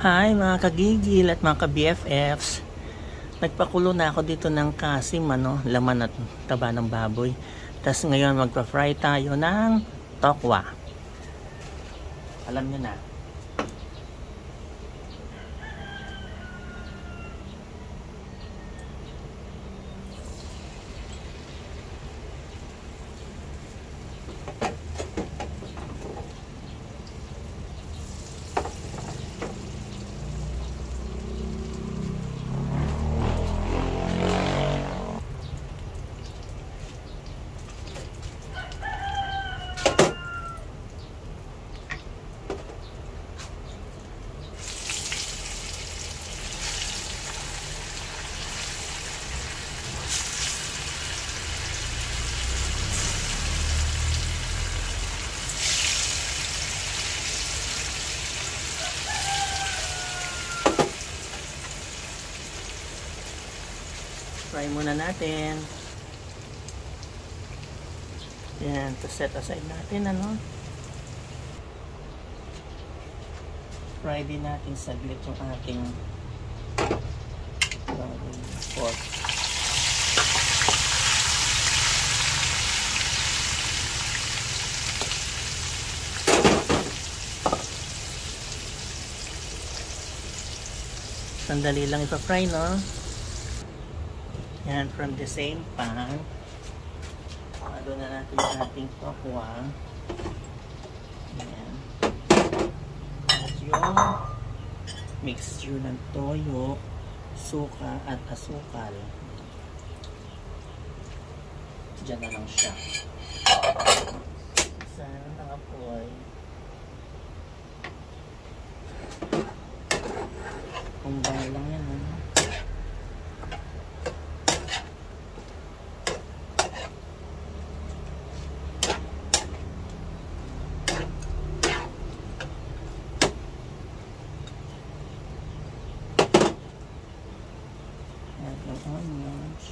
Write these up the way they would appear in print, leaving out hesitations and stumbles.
Hi mga kagigil at mga ka-BFFs. Nagpakulo na ako dito ng kasim, laman at taba ng baboy. Tapos ngayon magpa-fry tayo ng tokwa. Alam nyo na. Fry muna natin. Yan, to set aside natin, Fry din natin saglit yung ating pork. Sandali lang ipa-fry, Yan, from the same pan. Doon na natin yung ating tokwa. Yan. At yung mixture ng toyo, suka at asukal. Diyan na lang siya. Sana nakapoy. Kumbang lang yan, onions.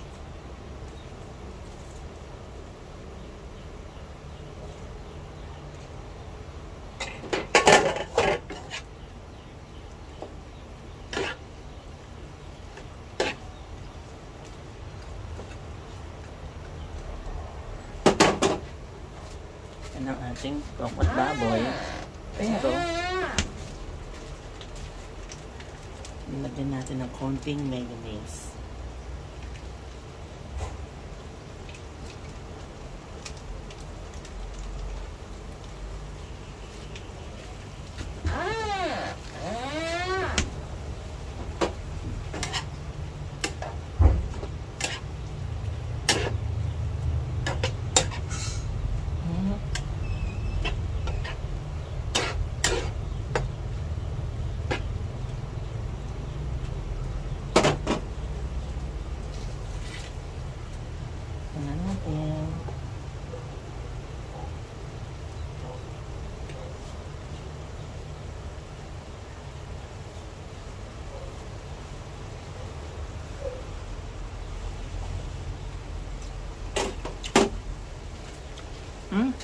Yan ang ating tokwa at baboy. Pero nilagyan natin ng konting mayonnaise.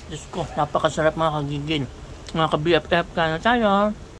Diyos ko, napakasarap mga kagigil. Mga ka-BFF, kain na tayo.